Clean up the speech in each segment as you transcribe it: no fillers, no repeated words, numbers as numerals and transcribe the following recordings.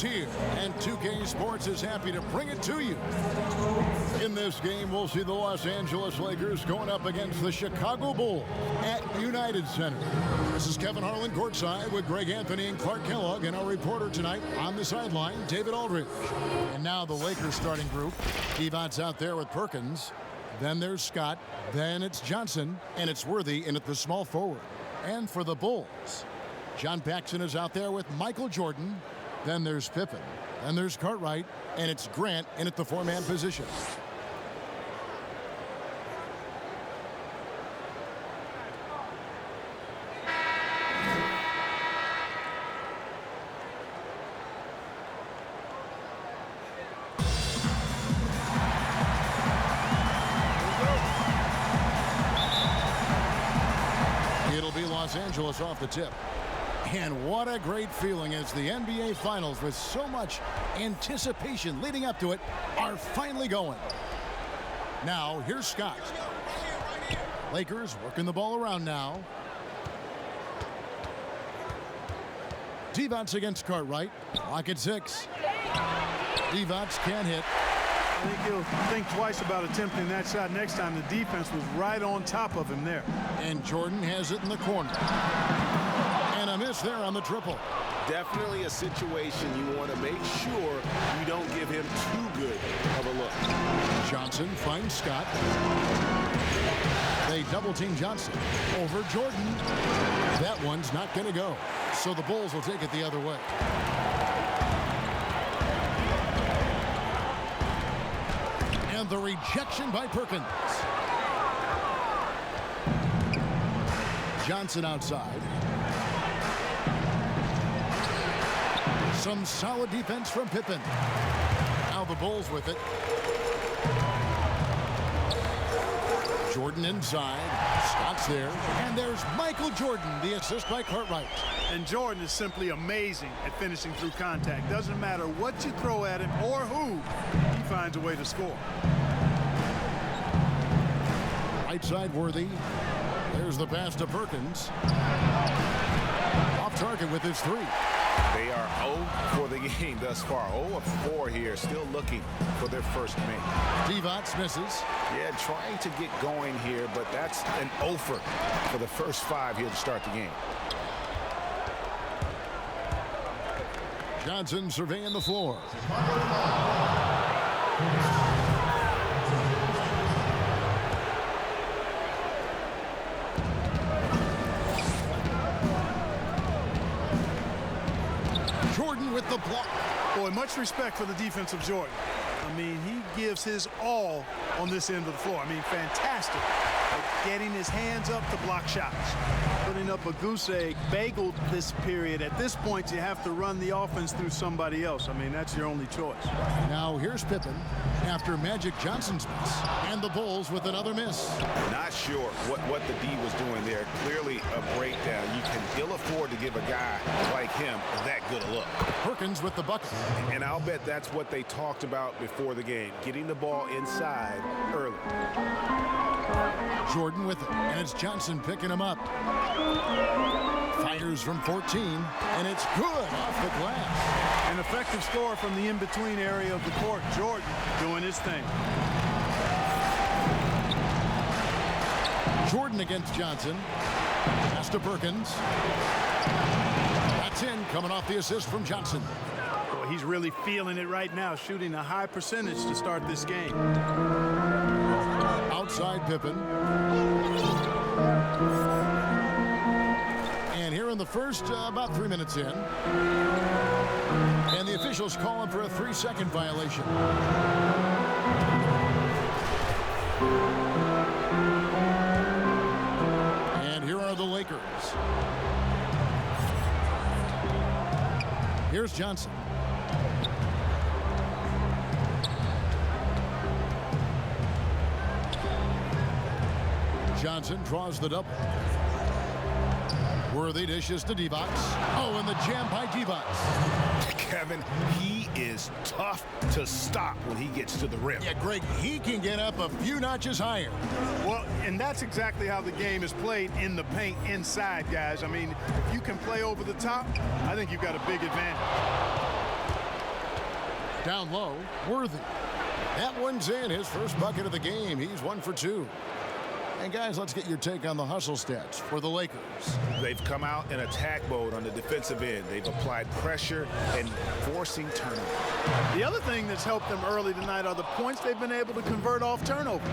Here, and 2K Sports is happy to bring it to you. In this game, we'll see the Los Angeles Lakers going up against the Chicago Bulls at United Center. This is Kevin Harlan courtside with Greg Anthony and Clark Kellogg, and our reporter tonight on the sideline, David Aldridge. And now the Lakers starting group. Devon's out there with Perkins. Then there's Scott. Then it's Johnson, and it's Worthy in at the small forward. And for the Bulls, John Paxson is out there with Michael Jordan. Then there's Pippen. Then there's Cartwright. And it's Grant in at the four-man position. It'll be Los Angeles off the tip. And what a great feeling as the NBA Finals, with so much anticipation leading up to it, are finally going. Now, here's Scott. Lakers working the ball around now. Devon's against Cartwright. Clock at 6. Devon's can't hit. I think he'll think twice about attempting that shot next time. The defense was right on top of him there. And Jordan has it in the corner. And a miss there on the triple. Definitely a situation you want to make sure you don't give him too good of a look. Johnson finds Scott. They double-team Johnson over Jordan. That one's not going to go. So the Bulls will take it the other way. And the rejection by Perkins. Johnson outside. Some solid defense from Pippen. Now the Bulls with it. Jordan inside. Scott's there. And there's Michael Jordan, the assist by Cartwright. And Jordan is simply amazing at finishing through contact. Doesn't matter what you throw at him or who, he finds a way to score. Right side Worthy. There's the pass to Perkins. Off target with his three. They are 0 for the game thus far. 0 of 4 here, still looking for their first make. Devon's misses. Yeah, trying to get going here, but that's an offer for the first 5 here to start the game. Johnson surveying the floor. Jordan with the block. Boy, much respect for the defense of Jordan. I mean, he gives his all on this end of the floor. I mean, fantastic at getting his hands up to block shots. Putting up a goose egg, bageled this period. At this point, you have to run the offense through somebody else. I mean, that's your only choice. Now here's Pippen after Magic Johnson's miss. And the Bulls with another miss. Not sure what the D was doing there. Clearly a breakdown. You can ill afford to give a guy like him that good a look. Perkins with the bucket. And I'll bet that's what they talked about before the game. Getting the ball inside early. Jordan with it. And it's Johnson picking him up. Fires from 14. And it's good off the glass. An effective score from the in-between area of the court. Jordan doing his thing. Jordan against Johnson. Pass to Perkins. That's in, coming off the assist from Johnson. Boy, he's really feeling it right now, shooting a high percentage to start this game. Outside Pippen. And here in the first, about 3 minutes in. And the officials calling for a 3-second violation. And here are the Lakers. Here's Johnson. Johnson draws the double. Worthy dishes to Devon. Oh, and the jam by Devon. Kevin, he is tough to stop when he gets to the rim. Yeah, Greg, he can get up a few notches higher. Well, and that's exactly how the game is played in the paint inside, guys. I mean, if you can play over the top, I think you've got a big advantage. Down low, Worthy. That one's in, his first bucket of the game. He's 1 for 2. And guys, let's get your take on the hustle stats for the Lakers. They've come out in attack mode on the defensive end. They've applied pressure and forcing turnovers. The other thing that's helped them early tonight are the points they've been able to convert off turnover.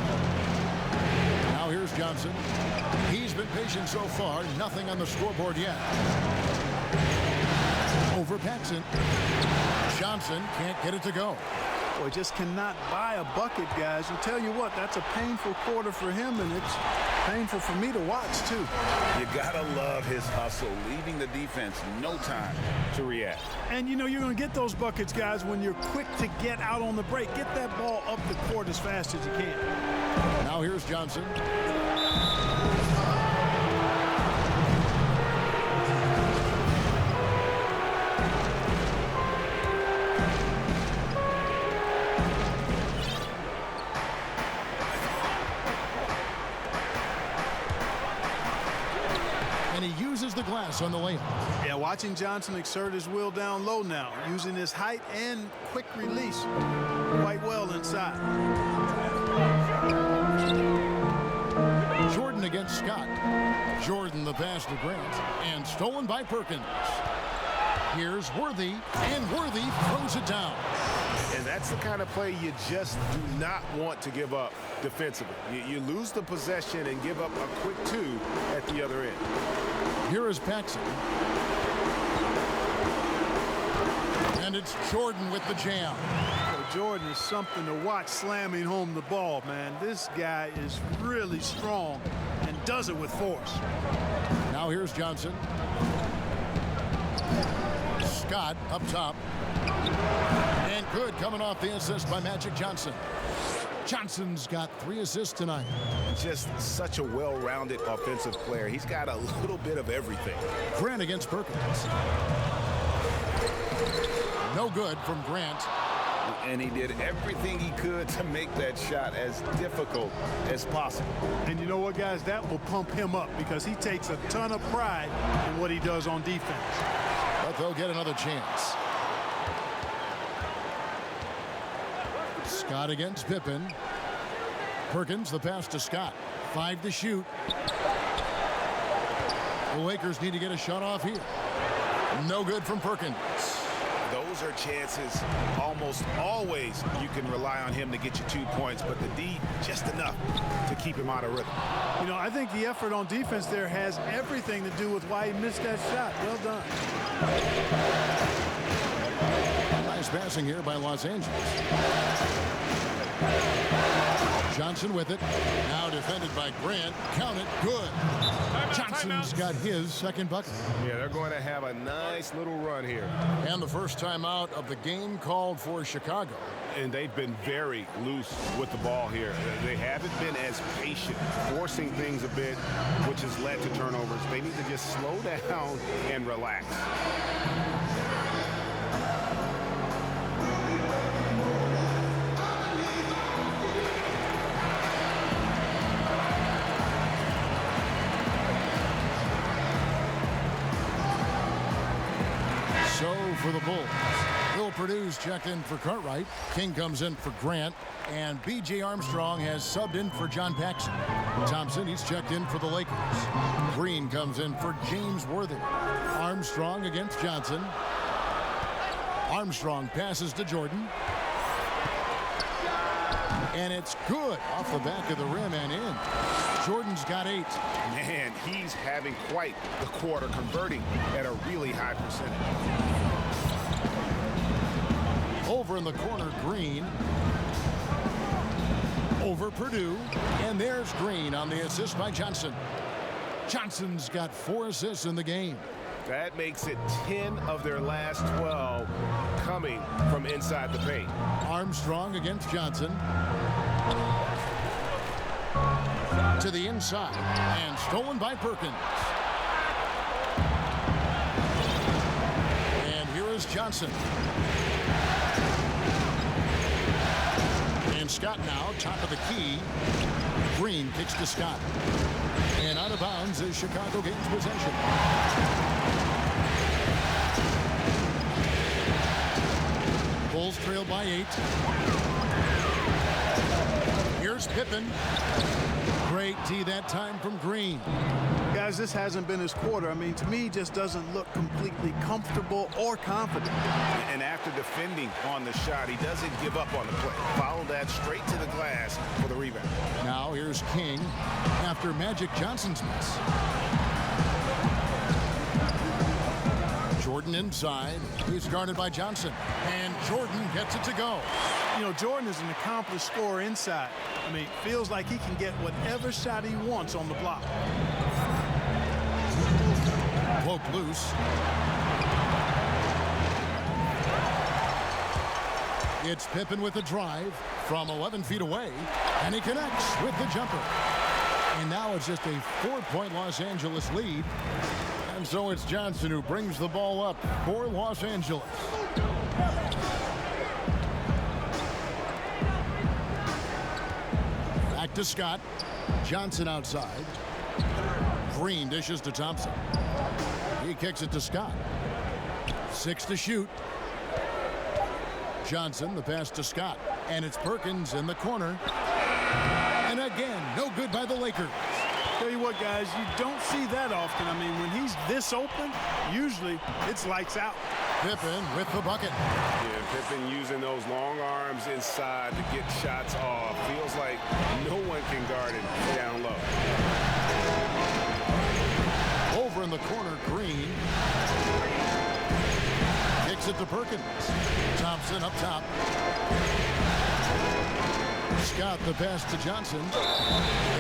Now here's Johnson. He's been patient so far. Nothing on the scoreboard yet. Over Paxson. Johnson can't get it to go. Boy, just cannot buy a bucket, guys. And tell you what, that's a painful quarter for him, and it's painful for me to watch, too. You gotta love his hustle, leaving the defense no time to react. And, you know, you're going to get those buckets, guys, when you're quick to get out on the break. Get that ball up the court as fast as you can. Now here's Johnson. The glass on the layup. Yeah, watching Johnson exert his will down low now, using his height and quick release quite well inside. Jordan against Scott. Jordan the pass to Grant, and stolen by Perkins. Here's Worthy, and Worthy throws it down. And that's the kind of play you just do not want to give up defensively. You lose the possession and give up a quick 2 at the other end. Here is Paxson. And it's Jordan with the jam. So Jordan is something to watch slamming home the ball, man. This guy is really strong and does it with force. Now here's Johnson. Scott up top. And good coming off the assist by Magic Johnson. Johnson's got 3 assists tonight. Just such a well-rounded offensive player. He's got a little bit of everything. Grant against Perkins. No good from Grant. And he did everything he could to make that shot as difficult as possible. And you know what, guys? That will pump him up because he takes a ton of pride in what he does on defense. But they'll get another chance. Scott against Pippen. Perkins, the pass to Scott. 5 to shoot. The Lakers need to get a shot off here. No good from Perkins. Those are chances almost always you can rely on him to get you 2 points, but the D just enough to keep him out of rhythm. You know, I think the effort on defense there has everything to do with why he missed that shot. Well done. Nice passing here by Los Angeles. Johnson with it. Now defended by Grant. Count it. Good. Johnson's got his second bucket. Yeah, they're going to have a nice little run here. And the first time out of the game called for Chicago. And they've been very loose with the ball here. They haven't been as patient, forcing things a bit, which has led to turnovers. They need to just slow down and relax. For the Bulls, Bill Purdue's checked in for Cartwright. King comes in for Grant, and B.J. Armstrong has subbed in for John Paxson. Thompson, he's checked in for the Lakers. Green comes in for James Worthy. Armstrong against Johnson. Armstrong passes to Jordan. And it's good off the back of the rim and in. Jordan's got 8. Man, he's having quite the quarter, converting at a really high percentage. Over in the corner, Green. Over Purdue. And there's Green on the assist by Johnson. Johnson's got 4 assists in the game. That makes it 10 of their last 12 coming from inside the paint. Armstrong against Johnson. To the inside. And stolen by Perkins. And here is Johnson. And Scott now, top of the key. Green kicks to Scott. And out of bounds is Chicago gains possession. Bulls trail by 8. Here's Pippen. Great D that time from Green. Guys, this hasn't been his quarter. I mean, to me, he just doesn't look completely comfortable or confident. And after defending on the shot, he doesn't give up on the play. Follow that straight to the glass for the rebound. Now here's King after Magic Johnson's miss. Jordan inside. He's guarded by Johnson. And Jordan gets it to go. You know, Jordan is an accomplished scorer inside. I mean, feels like he can get whatever shot he wants on the block. Poke loose. It's Pippen with a drive from 11 feet away, and he connects with the jumper. And now it's just a 4-point Los Angeles lead. And so it's Johnson who brings the ball up for Los Angeles. Back to Scott. Johnson outside. Green dishes to Thompson. He kicks it to Scott. 6 to shoot. Johnson, the pass to Scott. And it's Perkins in the corner. And again, no good by the Lakers. Tell you what, guys, you don't see that often. I mean, when he's this open, usually it's lights out. Pippen with the bucket. Yeah, Pippen using those long arms inside to get shots off. Feels like no one can guard him down low. Over in the corner, Green. Kicks it to Perkins. Thompson up top. Scott the pass to Johnson.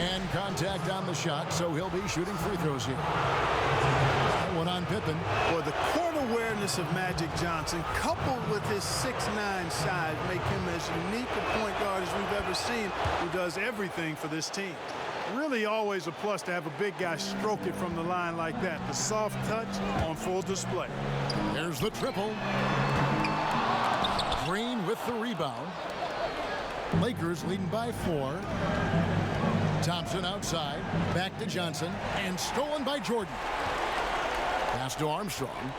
And contact on the shot, so he'll be shooting free throws here. That one on Pippen. Well, the court awareness of Magic Johnson, coupled with his 6'9" size, make him as unique a point guard as we've ever seen, who does everything for this team. Really always a plus to have a big guy stroke it from the line like that. The soft touch on full display. There's the triple. Green with the rebound. Lakers leading by 4. Thompson outside. Back to Johnson. And stolen by Jordan. Pass to Armstrong.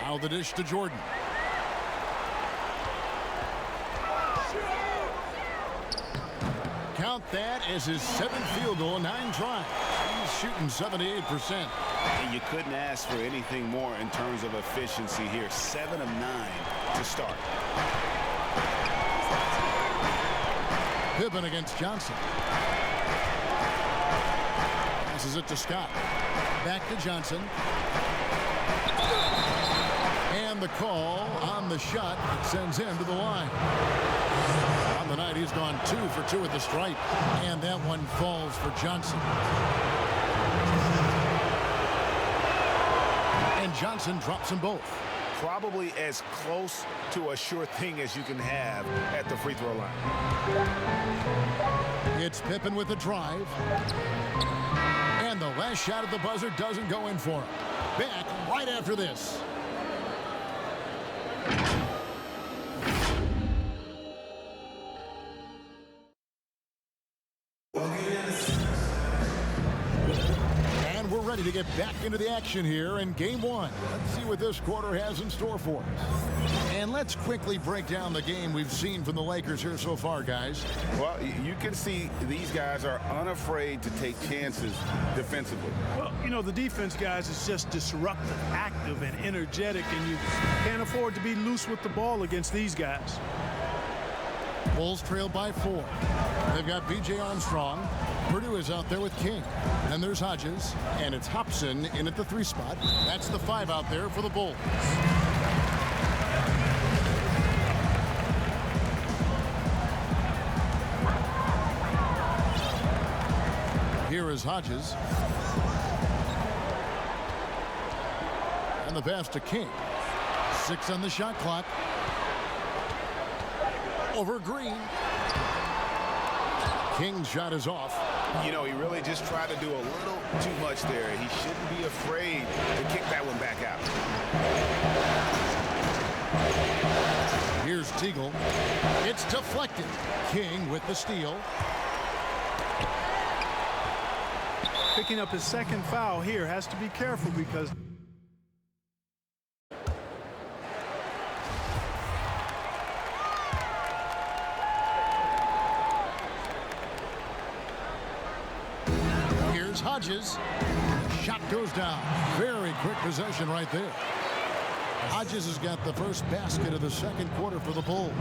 Now the dish to Jordan. Count that as his 7th field goal, 9 tries. He's shooting 78%. And you couldn't ask for anything more in terms of efficiency here. 7 of 9 to start. Pippen against Johnson. Passes it to Scott. Back to Johnson. And the call on the shot that sends him to the line. On the night, he's gone 2 for 2 at the stripe. And that one falls for Johnson. And Johnson drops them both. Probably as close to a sure thing as you can have at the free throw line. It's Pippen with the drive. And the last shot at the buzzer doesn't go in for him. Back right after this. Ready to get back into the action here in game 1. Let's see what this quarter has in store for us. And let's quickly break down the game we've seen from the Lakers here so far, guys. Well, you can see these guys are unafraid to take chances defensively. Well, you know, the defense, guys, is just disruptive, active, and energetic, and you can't afford to be loose with the ball against these guys. Bulls trail by 4. They've got B.J. Armstrong. Purdue is out there with King. Then there's Hodges. And it's Hobson in at the 3 spot. That's the 5 out there for the Bulls. Here is Hodges. And the pass to King. 6 on the shot clock. Over Green. King's shot is off. You know, he really just tried to do a little too much there. He shouldn't be afraid to kick that one back out. Here's Teagle. It's deflected. King with the steal. Picking up his second foul here, has to be careful because here's Hodges. Shot goes down. Very quick possession right there. Hodges has got the first basket of the second quarter for the Bulls.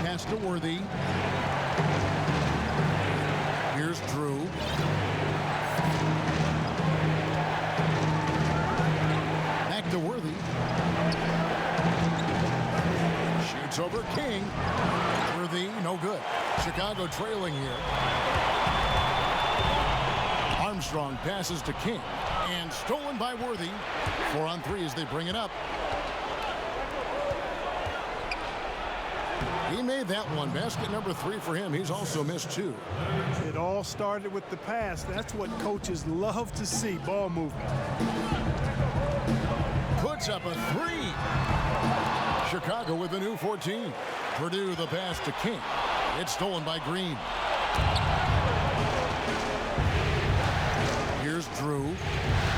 Pass to Worthy. Here's Drew. Back to Worthy. Shoots over King. Worthy, no good. Chicago trailing here. Armstrong passes to King. And stolen by Worthy. 4 on 3 as they bring it up. He made that one. Basket number 3 for him. He's also missed 2. it all started with the pass. That's what coaches love to see, ball movement. Puts up a 3. Chicago with a new 14. Purdue the pass to King. It's stolen by Green. Here's Drew.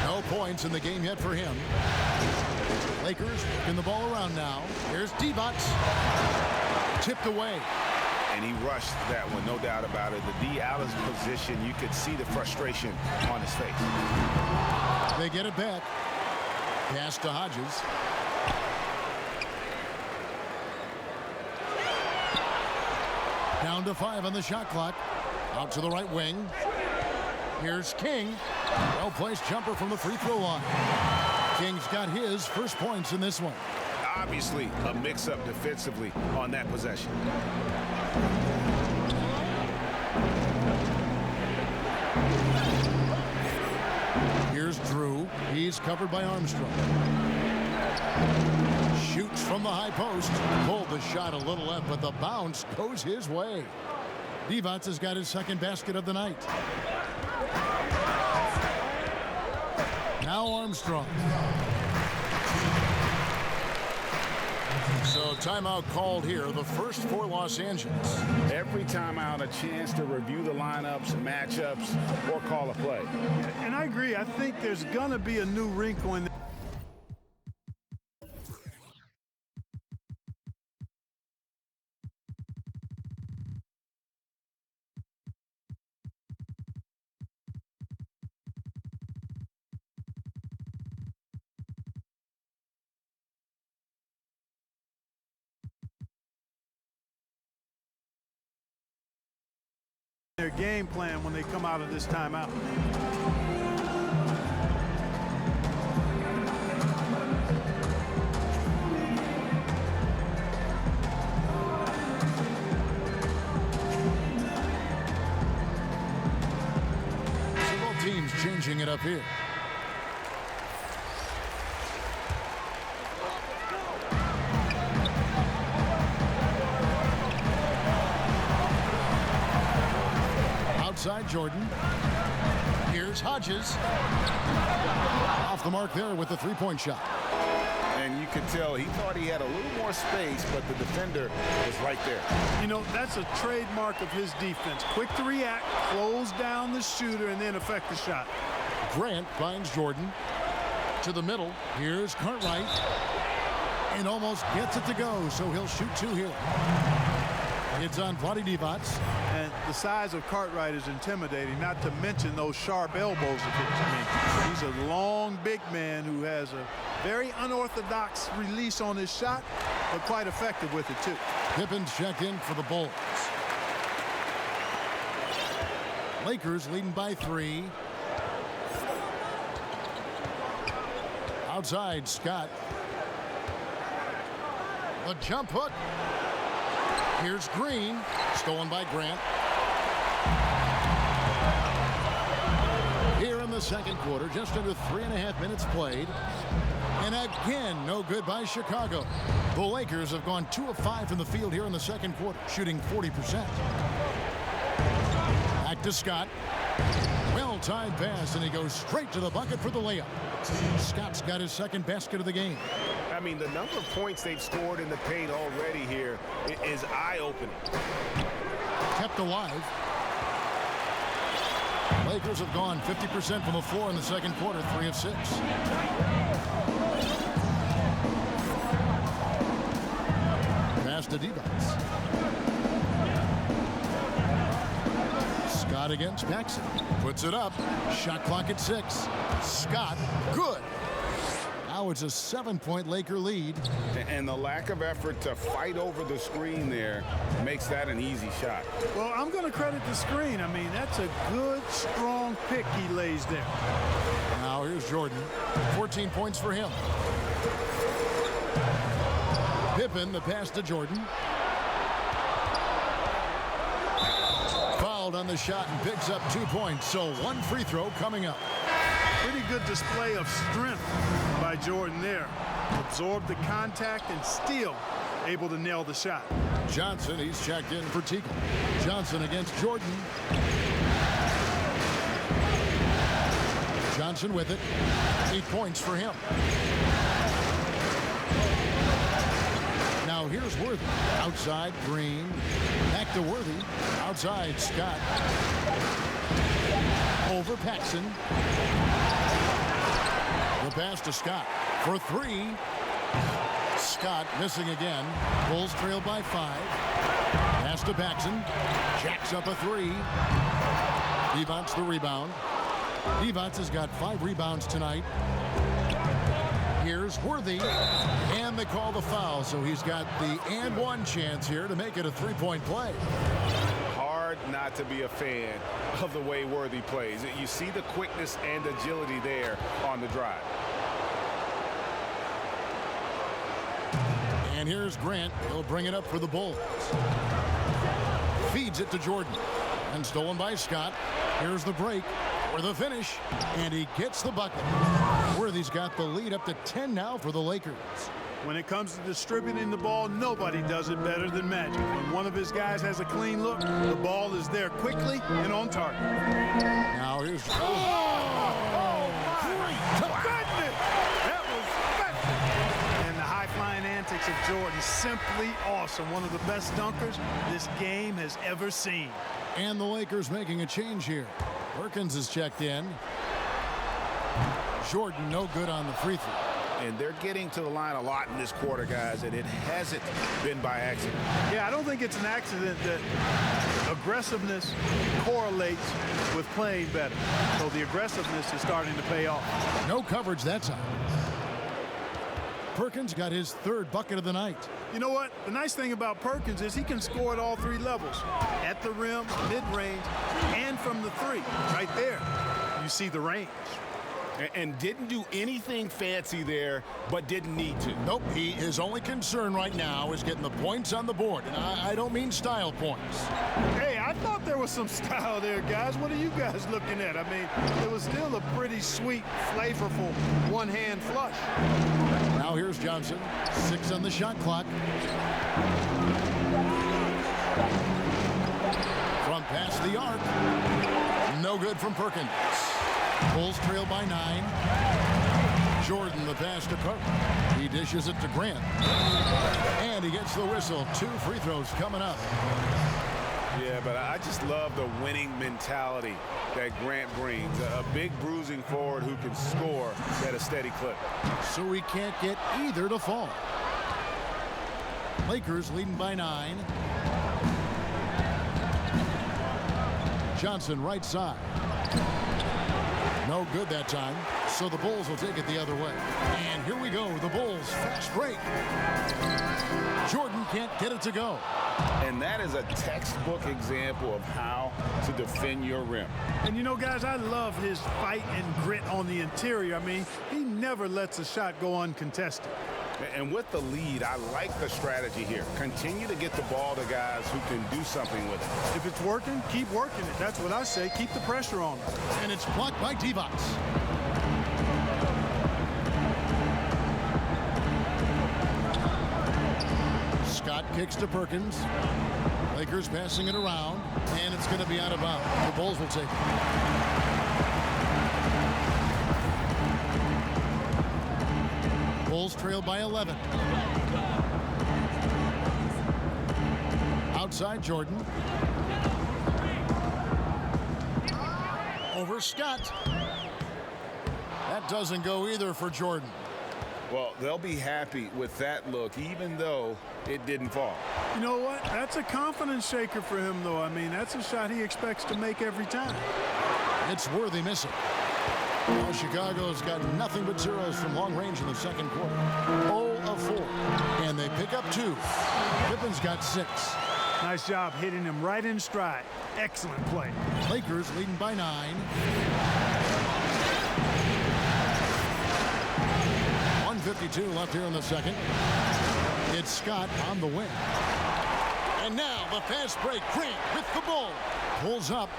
No points in the game yet for him. Lakers working the ball around now. Here's Divac. Tipped away. And he rushed that one, no doubt about it. The D out of position, you could see the frustration on his face. They get it back. Pass to Hodges. Down to 5 on the shot clock. Out to the right wing. Here's King. Well-placed jumper from the free throw line. King's got his first points in this one. Obviously, a mix-up defensively on that possession. Here's Drew. He's covered by Armstrong. Shoots from the high post. Pulled the shot a little left, but the bounce goes his way. Divac has got his second basket of the night. Now Armstrong. So timeout called here, the first for Los Angeles. Every timeout, a chance to review the lineups, matchups, or call a play. And I agree. I think there's going to be a new wrinkle in their game plan when they come out of this timeout. So both teams changing it up here. Outside Jordan. Here's Hodges. Off the mark there with the three-point shot. And you could tell he thought he had a little more space, but the defender was right there. You know, that's a trademark of his defense. Quick to react, close down the shooter, and then affect the shot. Grant finds Jordan. To the middle. Here's Cartwright. And almost gets it to go, so he'll shoot 2 here. It's on Vlade Divac. And the size of Cartwright is intimidating, not to mention those sharp elbows of his. I mean, he's a long, big man who has a very unorthodox release on his shot, but quite effective with it, too. Pippin's checked in for the Bulls. Lakers leading by 3. Outside, Scott. The jump hook. Here's Green. Stolen by Grant. Here in the second quarter, just under 3.5 minutes played. And again, no good by Chicago. The Lakers have gone 2 of 5 from the field here in the second quarter, shooting 40%. Back to Scott. Well-timed pass, and he goes straight to the bucket for the layup. Scott's got his second basket of the game. I mean, the number of points they've scored in the paint already here is eye-opening. Kept alive. Lakers have gone 50% from the floor in the second quarter, 3 of 6. Pass to Divac. Scott against Paxson. Puts it up. Shot clock at 6. Scott, good. Now it's a 7-point Laker lead. And the lack of effort to fight over the screen there makes that an easy shot. Well, I'm going to credit the screen. I mean, that's a good, strong pick he lays there. Now here's Jordan. 14 points for him. Pippen, the pass to Jordan. Fouled on the shot and picks up 2 points. So 1 free throw coming up. Pretty good display of strength by Jordan there. Absorbed the contact and still able to nail the shot. Johnson, he's checked in for Teagle. Johnson against Jordan. Johnson with it. 8 points for him. Now here's Worthy. Outside, Green. Back to Worthy. Outside, Scott. Over Paxson. The pass to Scott for 3. Scott missing again. Bulls trail by 5. Pass to Paxson. Jacks up a 3. Divac the rebound. Divac has got 5 rebounds tonight. Here's Worthy. And they call the foul, so he's got the and 1 chance here to make it a 3-point play. Hard not to be a fan of the way Worthy plays. You see the quickness and agility there on the drive. And here's Grant. He'll bring it up for the Bulls. Feeds it to Jordan. And stolen by Scott. Here's the break for the finish. And he gets the bucket. Worthy's got the lead up to 10 now for the Lakers. When it comes to distributing the ball, nobody does it better than Magic. When one of his guys has a clean look, the ball is there quickly and on target. Now here's... Oh, Goodness! That was special. And the high-flying antics of Jordan, simply awesome. One of the best dunkers this game has ever seen. And the Lakers making a change here. Perkins is checked in. Jordan no good on the free throw. And they're getting to the line a lot in this quarter, guys, and it hasn't been by accident. Yeah, I don't think it's an accident that aggressiveness correlates with playing better. So the aggressiveness is starting to pay off. No coverage that time. Perkins got his 3rd bucket of the night. You know what? The nice thing about Perkins is he can score at all 3 levels. At the rim, mid-range, and from the 3. Right there, you see the range. And didn't do anything fancy there, but didn't need to. Nope, his only concern right now is getting the points on the board. And I don't mean style points. Hey, I thought there was some style there, guys. What are you guys looking at? I mean, it was still a pretty sweet, flavorful one-hand flush. Now here's Johnson. 6 on the shot clock. From past the arc. No good from Perkins. Bulls trail by 9. Jordan the pass to Cook. He dishes it to Grant. And he gets the whistle. 2 free throws coming up. Yeah, but I just love the winning mentality that Grant brings. A big bruising forward who can score at a steady clip. So he can't get either to fall. Lakers leading by 9. Johnson right side. No good that time, so the Bulls will take it the other way. And here we go, the Bulls fast break. Jordan can't get it to go. And that is a textbook example of how to defend your rim. And you know, guys, I love his fight and grit on the interior. I mean, he never lets a shot go uncontested. And with the lead, I like the strategy here. Continue to get the ball to guys who can do something with it. If it's working, keep working it. That's what I say. Keep the pressure on him. And it's blocked by Divac. Scott kicks to Perkins. Lakers passing it around, and it's going to be out of bounds. The Bulls will take it. Bulls trail by 11. Outside Jordan. Over for Scott. That doesn't go either for Jordan. Well, they'll be happy with that look, even though it didn't fall. You know what? That's a confidence shaker for him, though. I mean, that's a shot he expects to make every time. It's Worthy missing. Now Chicago's got nothing but zeros from long range in the second quarter. 0 of 4. And they pick up 2. Pippen's got 6. Nice job hitting him right in stride. Excellent play. Lakers leading by 9. 1:52 left here in the second. It's Scott on the wing. And now the fast break. Grant with the ball. Pulls up,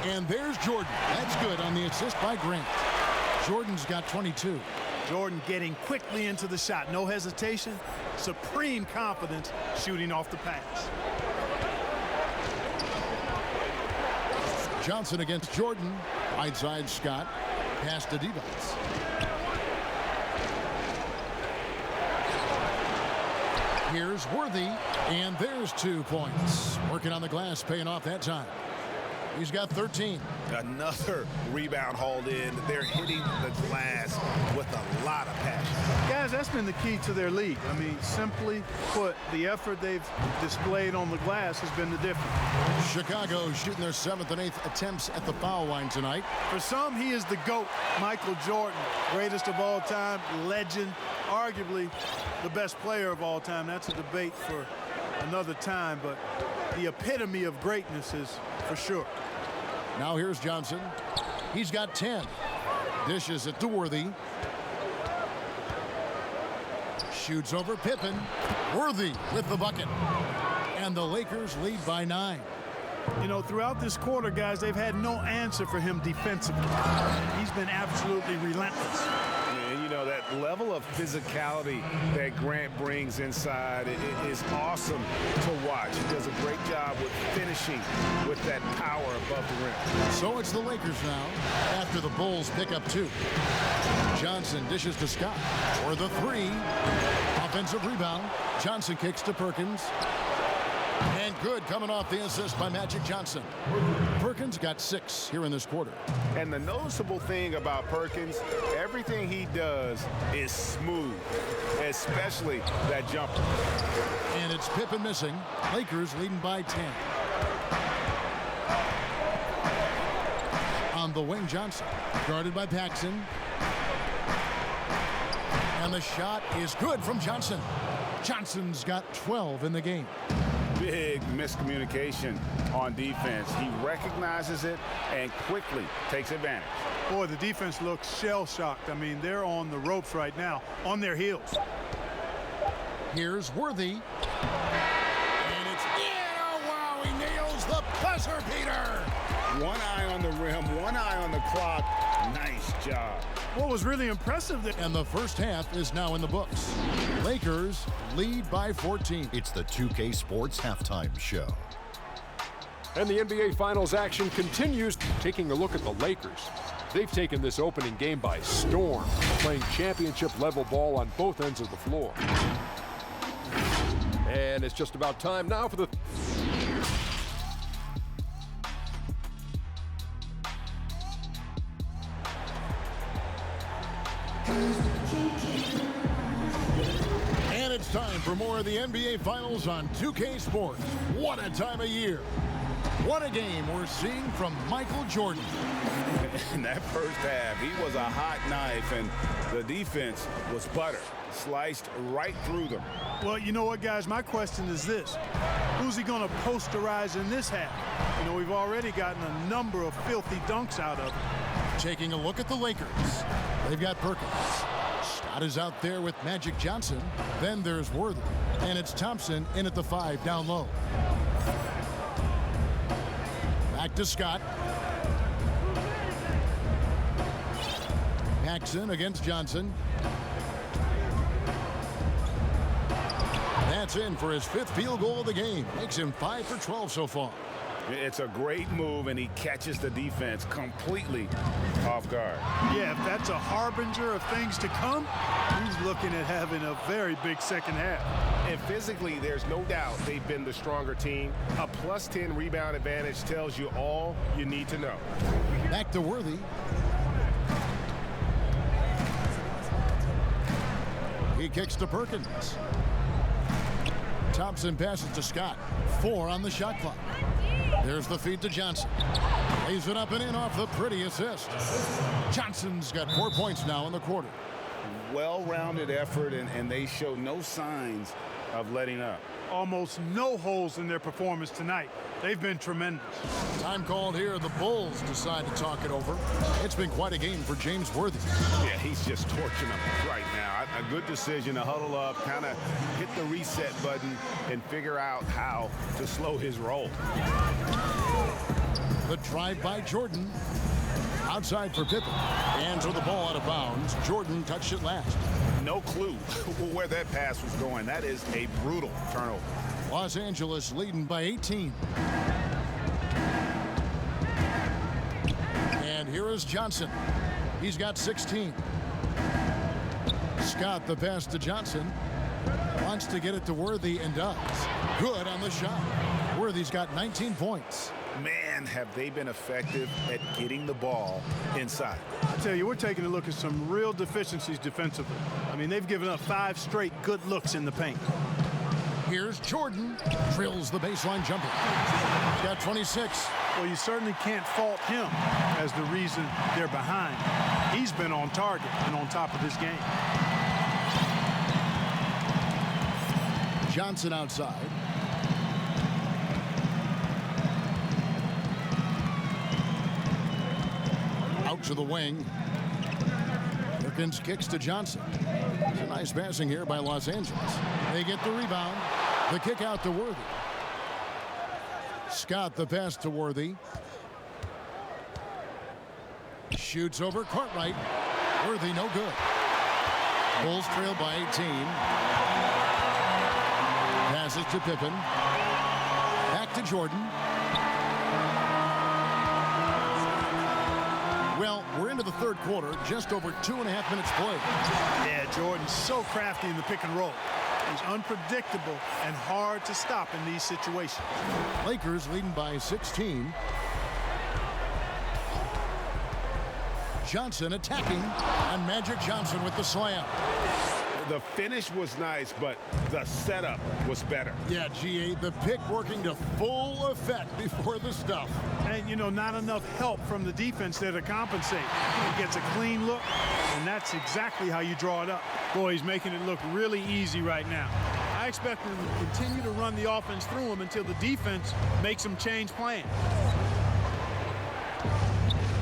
and there's Jordan. That's good on the assist by Grant. Jordan's got 22. Jordan getting quickly into the shot. No hesitation. Supreme confidence shooting off the pass. Johnson against Jordan. Right side Scott. Pass to Devons. Here's Worthy, and there's 2 points. Working on the glass, paying off that time. He's got 13. Another rebound hauled in. They're hitting the glass with a lot of passion. Guys, that's been the key to their lead. I mean, simply put, the effort they've displayed on the glass has been the difference. Chicago shooting their 7th and 8th attempts at the foul line tonight. For some, he is the GOAT. Michael Jordan, greatest of all time, legend, arguably the best player of all time. That's a debate for another time, but the epitome of greatness is for sure. Now here's Johnson. He's got 10. Dishes it to Worthy. Shoots over Pippen. Worthy with the bucket. And the Lakers lead by 9. You know, throughout this quarter, guys, they've had no answer for him defensively. He's been absolutely relentless. And, you know, that level of physicality that Grant brings inside is awesome to watch. He does a great job with finishing with that power above the rim. So it's the Lakers now after the Bulls pick up 2. Johnson dishes to Scott for the 3. Offensive rebound. Johnson kicks to Perkins. And good coming off the assist by Magic Johnson. Perkins got 6 here in this quarter. And the noticeable thing about Perkins, everything he does is smooth, especially that jumper. And it's Pippen missing. Lakers leading by 10. On the wing, Johnson. Guarded by Paxson. And the shot is good from Johnson. Johnson's got 12 in the game. Big miscommunication on defense. He recognizes it and quickly takes advantage. Boy, the defense looks shell-shocked. I mean, they're on the ropes right now, on their heels. Here's Worthy. And it's in. Oh, wow, he nails the buzzer beater. One eye on the rim, one eye on the clock. Nice job. What was really impressive there. And the first half is now in the books. Lakers lead by 14. It's the 2K Sports Halftime Show. And the NBA Finals action continues. Taking a look at the Lakers. They've taken this opening game by storm, playing championship-level ball on both ends of the floor. And it's just about time now for the... And it's time for more of the NBA Finals on 2K Sports. What a time of year. What a game we're seeing from Michael Jordan. In that first half, he was a hot knife, and the defense was butter. Sliced right through them. Well, you know what, guys? My question is this. Who's he going to posterize in this half? You know, we've already gotten a number of filthy dunks out of him. Taking a look at the Lakers. They've got Perkins. Scott is out there with Magic Johnson. Then there's Worthy. And it's Thompson in at the 5 down low. Back to Scott. Paxson against Johnson. That's in for his 5th field goal of the game. Makes him 5 for 12 so far. It's a great move, and he catches the defense completely off off guard. Yeah, if that's a harbinger of things to come, he's looking at having a very big second half. And physically, there's no doubt they've been the stronger team. A +10 rebound advantage tells you all you need to know. Back to Worthy. He kicks to Perkins. Thompson passes to Scott. 4 on the shot clock. There's the feed to Johnson. Lays it up and in off the pretty assist. Johnson's got 4 points now in the quarter. Well-rounded effort, and they show no signs of letting up. Almost no holes in their performance tonight. They've been tremendous. Time called here. The Bulls decide to talk it over. It's been quite a game for James Worthy. Yeah, he's just torching them right now. A good decision to huddle up, kind of hit the reset button, and figure out how to slow his roll. The drive by Jordan. Outside for Pippen. Hands with the ball out of bounds. Jordan touched it last. No clue where that pass was going. That is a brutal turnover. Los Angeles leading by 18. And here is Johnson. He's got 16. Scott, the pass to Johnson. Wants to get it to Worthy and does. Good on the shot. Worthy's got 19 points. Man, have they been effective at getting the ball inside. I tell you, we're taking a look at some real deficiencies defensively. I mean, they've given up 5 straight good looks in the paint. Here's Jordan. Drills the baseline jumper. He's got 26. Well, you certainly can't fault him as the reason they're behind. He's been on target and on top of this game. Johnson outside. Out to the wing. Perkins kicks to Johnson. It's a nice passing here by Los Angeles. They get the rebound. The kick out to Worthy. Scott, the pass to Worthy. Shoots over Cartwright. Worthy, no good. Bulls trail by 18. Passes to Pippen. Back to Jordan. Well, we're into the third quarter, just over 2.5 minutes played. Yeah, Jordan's so crafty in the pick and roll. He's unpredictable and hard to stop in these situations. Lakers leading by 16. Johnson attacking, and Magic Johnson with the slam. The finish was nice, but the setup was better. Yeah, GA, the pick working to full effect before the stuff. And, you know, not enough help from the defense there to compensate. He gets a clean look, and that's exactly how you draw it up. Boy, he's making it look really easy right now. I expect him to continue to run the offense through him until the defense makes him change plans.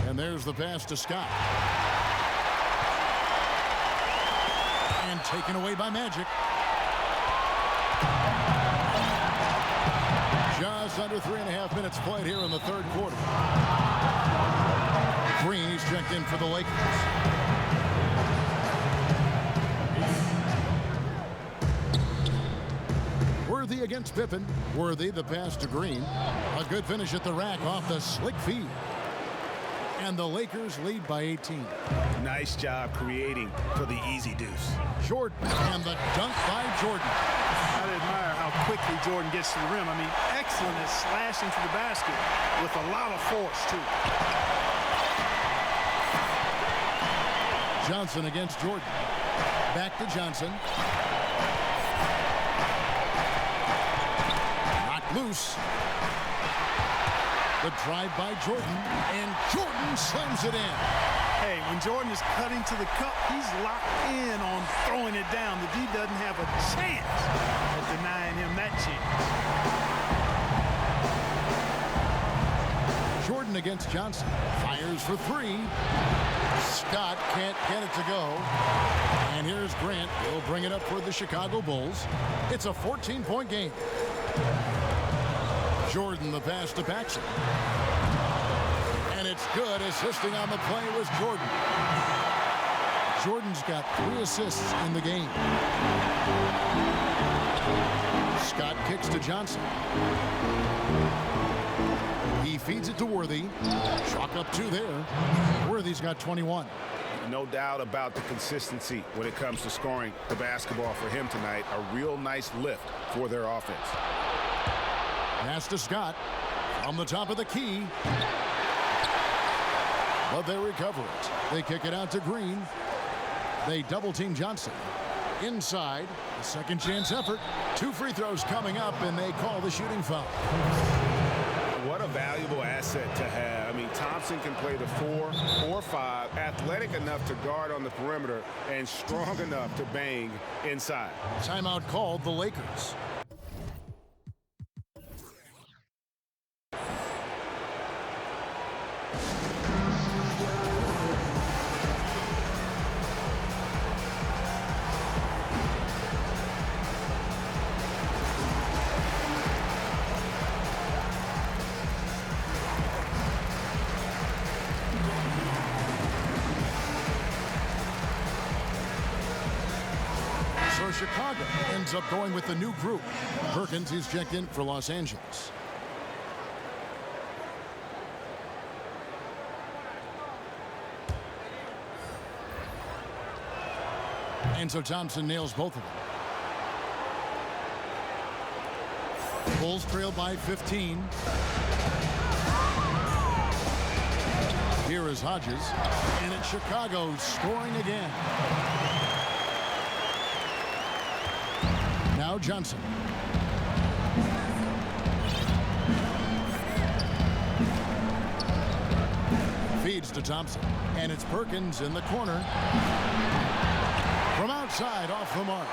And there's the pass to Scott. And taken away by Magic. Just under 3.5 minutes played here in the third quarter. Green's checked in for the Lakers. Worthy against Pippen. Worthy, the pass to Green. A good finish at the rack off the slick feed. And the Lakers lead by 18. Nice job creating for the easy deuce. Jordan, and the dunk by Jordan. I admire how quickly Jordan gets to the rim. I mean, excellent at slashing to the basket with a lot of force, too. Johnson against Jordan. Back to Johnson. Knocked loose. The drive by Jordan, and Jordan slams it in. Hey, when Jordan is cutting to the cup, he's locked in on throwing it down. The D doesn't have a chance of denying him that chance. Jordan against Johnson. Fires for 3. Scott can't get it to go. And here's Grant. He'll bring it up for the Chicago Bulls. It's a 14-point game. Jordan, the pass to Paxson. And it's good. Assisting on the play was Jordan. Jordan's got 3 assists in the game. Scott kicks to Johnson. He He feeds it to Worthy. Chalk up 2 there. Worthy's got 21. No doubt about the consistency when it comes to scoring the basketball for him tonight. A real nice lift for their offense. Pass to Scott on the top of the key. But they recover it. They kick it out to Green. They double team Johnson. Inside, a second chance effort. 2 free throws coming up, and they call the shooting foul. What a valuable asset to have. I mean, Thompson can play the 4 or 5, athletic enough to guard on the perimeter and strong enough to bang inside. Timeout called the Lakers. So Chicago ends up going with the new group. Perkins is checked in for Los Angeles. And so Thompson nails both of them. Bulls trail by 15. Here is Hodges. And it's Chicago scoring again. Now Johnson. Feeds to Thompson. And it's Perkins in the corner. From outside, off the mark.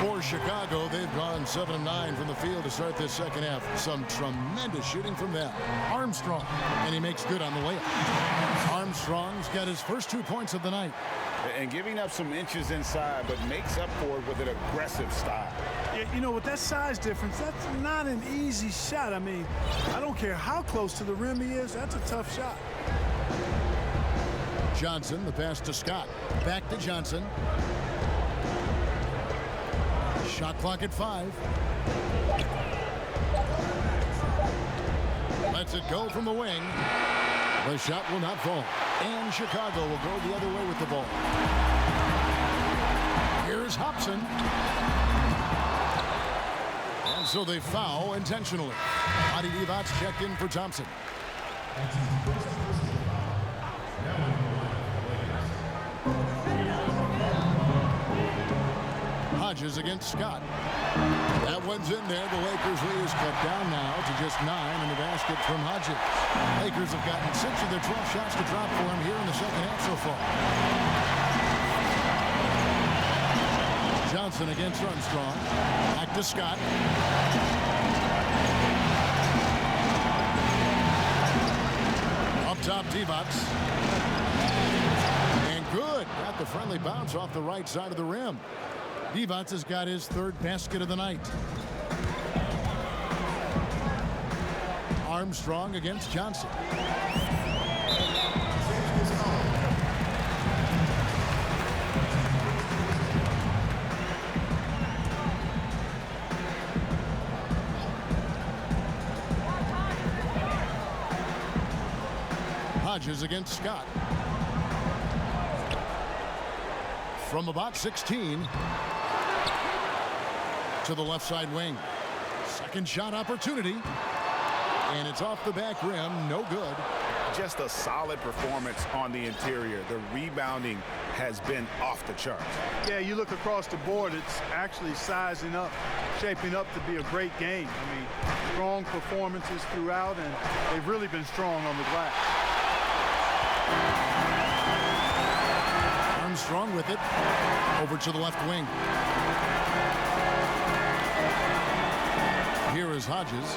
For Chicago, they've gone 7 of 9 from the field to start this second half. Some tremendous shooting from them. Armstrong, and he makes good on the layup. Armstrong's got his first 2 points of the night. And giving up some inches inside, but makes up for it with an aggressive style. Yeah, you know, with that size difference, that's not an easy shot. I mean, I don't care how close to the rim he is, that's a tough shot. Johnson, the pass to Scott. Back to Johnson. Shot clock at 5. Lets it go from the wing. The shot will not fall. And Chicago will go the other way with the ball. Here's Hobson. And so they foul intentionally. Adi Divac checked in for Thompson. Hodges against Scott. That one's in there. The Lakers lead is cut down now to just 9 in the basket from Hodges. Lakers have gotten 6 of their 12 shots to drop for him here in the second half so far. Johnson against Armstrong. Back to Scott. Up top, Divac. And good. Got the friendly bounce off the right side of the rim. Divac has got his 3rd basket of the night. Armstrong against Johnson. Hodges against Scott. From about 16 to the left side wing. Second shot opportunity. And it's off the back rim. No good. Just a solid performance on the interior. The rebounding has been off the charts. Yeah, you look across the board, it's actually sizing up, shaping up to be a great game. I mean, strong performances throughout, and they've really been strong on the glass. Armstrong with it. Over to the left wing. Here is Hodges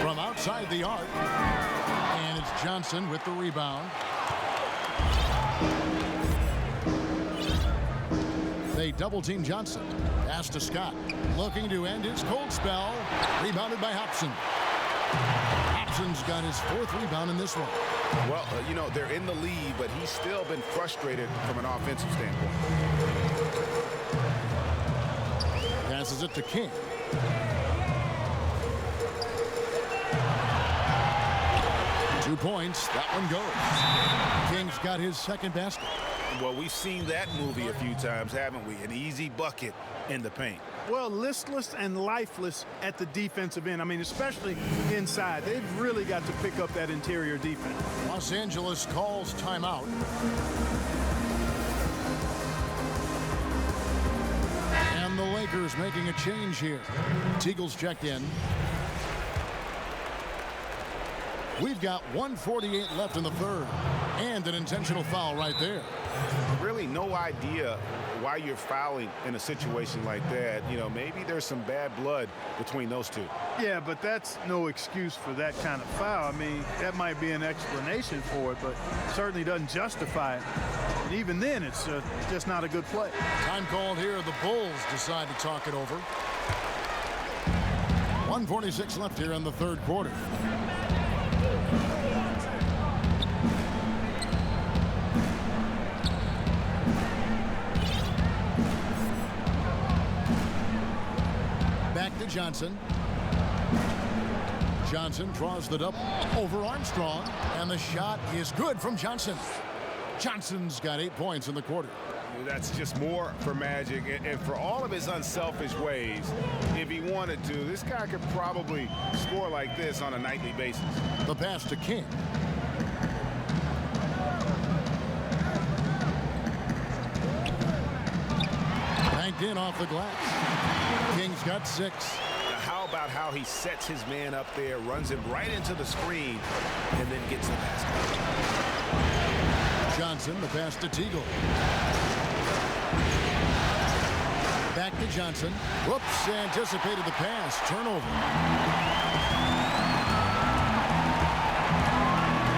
from outside the arc. And it's Johnson with the rebound. They double team Johnson. Pass to Scott. Looking to end his cold spell. Rebounded by Hobson. Hobson's got his 4th rebound in this one. Well, you know, they're in the lead, but he's still been frustrated from an offensive standpoint. Passes it to King. 2 points. That one goes. King's got his second basket. Well, we've seen that movie a few times, haven't we? An easy bucket in the paint. Well, listless and lifeless at the defensive end. I mean, especially inside. They've really got to pick up that interior defense. Los Angeles calls timeout. And the Lakers making a change here. Teagle's checked in. We've got 1:48 left in the third. And an intentional foul right there. Really no idea why you're fouling in a situation like that. You know, maybe there's some bad blood between those two. Yeah, but that's no excuse for that kind of foul. I mean, that might be an explanation for it, but certainly doesn't justify it. And even then, it's just not a good play. Time called here. The Bulls decide to talk it over. 1:46 left here in the third quarter. Back to Johnson. Johnson draws the double over Armstrong, and the shot is good from Johnson. Johnson's got 8 points in the quarter. That's just more for Magic, and for all of his unselfish ways, if he wanted to, this guy could probably score like this on a nightly basis. The pass to King. Banked in off the glass. King's got 6. Now, how about how he sets his man up there, runs him right into the screen, and then gets the basket. Johnson, the pass to Teagle. Back to Johnson. Whoops, anticipated the pass. Turnover.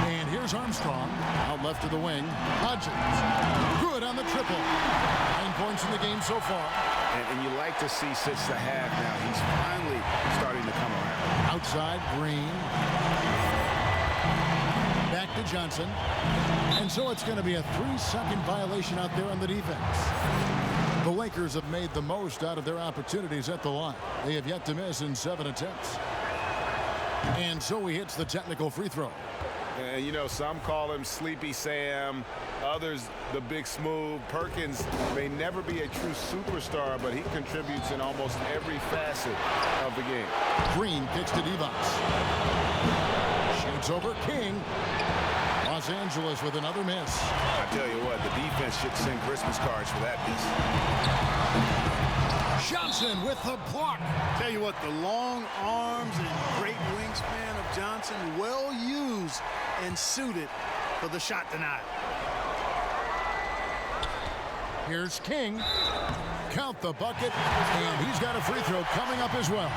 And here's Armstrong. Out left to the wing. Hodges. Good on the triple. 9 points in the game so far. And you like to see since the half now, he's finally starting to come around. Outside, Green. Back to Johnson. And so it's going to be a 3-second violation out there on the defense. The Lakers have made the most out of their opportunities at the line. They have yet to miss in 7 attempts. And so he hits the technical free throw. And you know, some call him Sleepy Sam, others the Big Smooth. Perkins may never be a true superstar, but he contributes in almost every facet of the game. Green kicks to Devos. Shoots over King. Los Angeles with another miss. I tell you what, the defense should send Christmas cards for that miss. Johnson with the block. Tell you what, the long arms and great wingspan of Johnson, well used and suited for the shot tonight. Here's King. Count the bucket, and he's got a free throw coming up as well.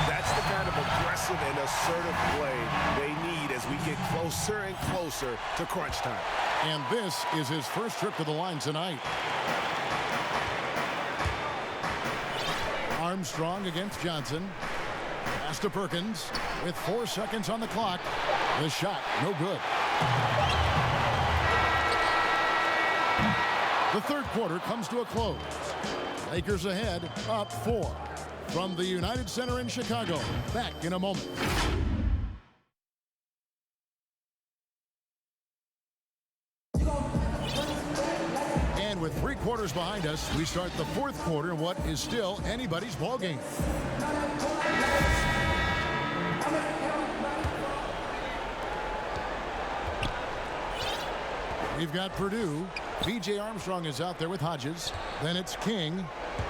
That's the kind of aggressive and assertive play they need as we get closer and closer to crunch time. And this is his first trip to the line tonight. Armstrong against Johnson. Pass to Perkins with 4 seconds on the clock. The shot, no good. The third quarter comes to a close. Lakers ahead, up 4. From the United Center in Chicago. Back in a moment. And with 3 quarters behind us, we start the fourth quarter in what is still anybody's ball game. We've got Purdue. B.J. Armstrong is out there with Hodges. Then it's King.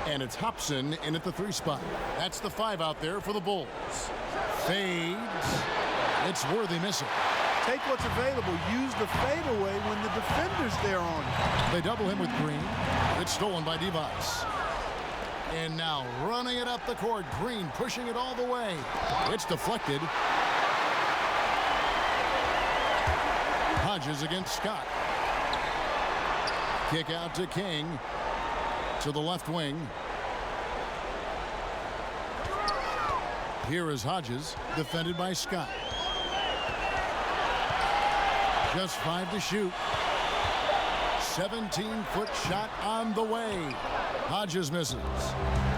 And it's Hobson in at the 3 spot. That's the 5 out there for the Bulls. Fades. It's Worthy missing. Take what's available. Use the fadeaway when the defender's there on you. They double him with Green. It's stolen by Devos. And now running it up the court. Green pushing it all the way. It's deflected. Hodges against Scott. Kick out to King. To the left wing. Here is Hodges, defended by Scott. Just 5 to shoot. 17-foot shot on the way. Hodges misses.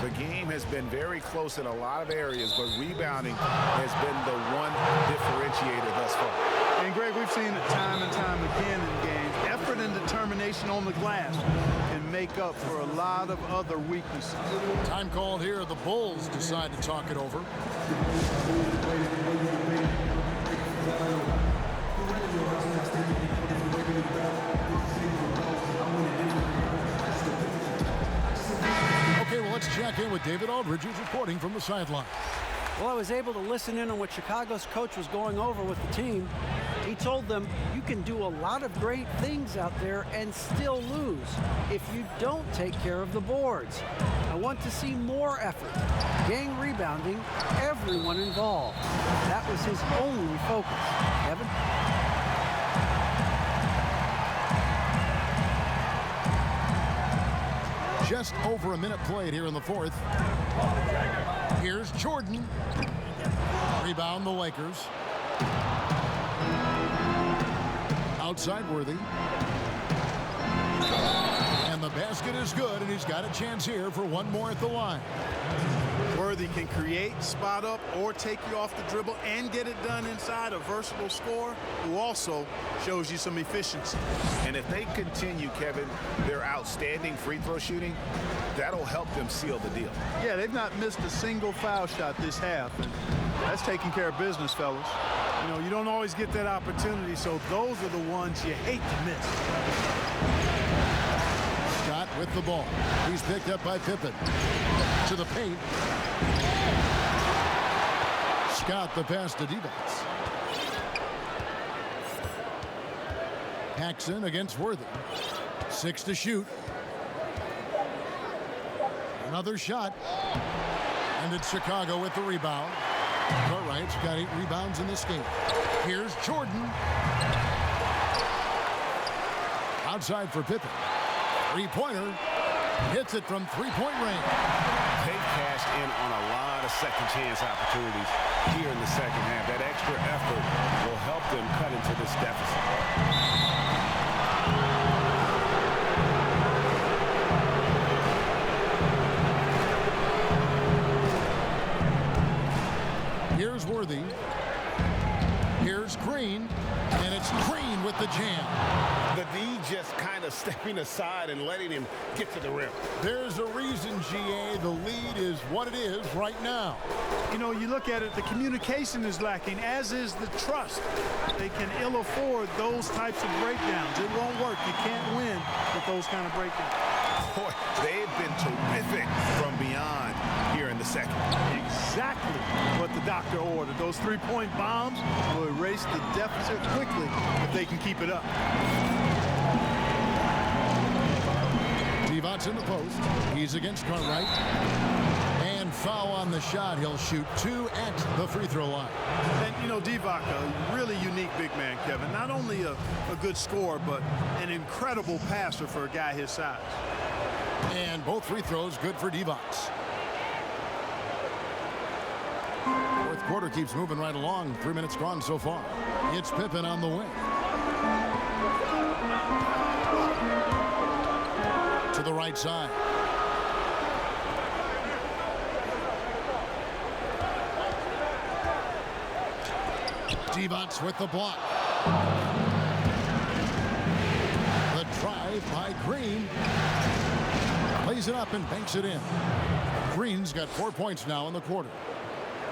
The game has been very close in a lot of areas, but rebounding has been the one differentiator thus far. And Greg, we've seen it time and time again in games. Effort and determination on the glass can make up for a lot of other weaknesses. Time called here. The Bulls decide to talk it over. Okay, well, let's check in with David Aldridge, who's reporting from the sideline. Well, I was able to listen in on what Chicago's coach was going over with the team. He told them, you can do a lot of great things out there and still lose if you don't take care of the boards. I want to see more effort, gang rebounding, everyone involved. That was his only focus. Kevin? Just over a minute played here in the fourth. Here's Jordan. Rebound the Lakers. Outside Worthy. And the basket is good, and he's got a chance here for one more at the line. Worthy can create, spot up, or take you off the dribble and get it done inside. A versatile scorer who also shows you some efficiency. And if they continue, Kevin, their outstanding free throw shooting, that'll help them seal the deal. Yeah, they've not missed a single foul shot this half, and that's taking care of business, fellas. You know, you don't always get that opportunity, so those are the ones you hate to miss. Scott with the ball. He's picked up by Pippen. To the paint. Scott the pass to Divac. Paxson against Worthy. 6 to shoot. Another shot. And it's Chicago with the rebound. Cartwright's got 8 rebounds in this game. Here's Jordan. Outside for Pippen. Three-pointer. Hits it from three-point range. They've cashed in on a lot of second-chance opportunities here in the second half. That extra effort will help them cut into this deficit. Here's Worthy. Here's Green. And it's Green with the jam. The D just kind of stepping aside and letting him get to the rim. There's a reason, GA, the lead is what it is right now. You know, you look at it, the communication is lacking, as is the trust. They can ill afford those types of breakdowns. It won't work. You can't win with those kind of breakdowns. Boy, they've been terrific from beyond here in the second. Exactly what the doctor ordered. Those three-point bombs will erase the deficit quickly if they can keep it up. Divac in the post. He's against Cartwright. And foul on the shot. He'll shoot 2 at the free throw line. And, you know, Divac, a really unique big man, Kevin. Not only a good scorer, but an incredible passer for a guy his size. And both free throws good for Divac. Fourth quarter keeps moving right along. 3 minutes gone so far. It's Pippen on the wing. To the right side. Divac with the block. The drive by Green. Lays it up and banks it in. Green's got 4 points now in the quarter.